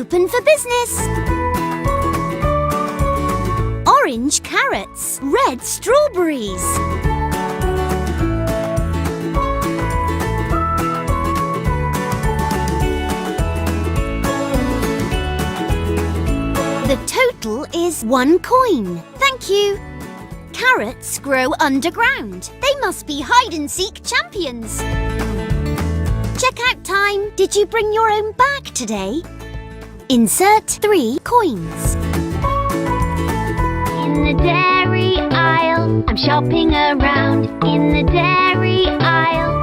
open for business. Orange carrots, red strawberries. The total is 1 coin. Thank you. Carrots grow underground. They must be hide-and-seek champions. Checkout time. Did you bring your own bag today? Insert 3 coins. In the dairy aisle, I'm shopping around. In the dairy aisle,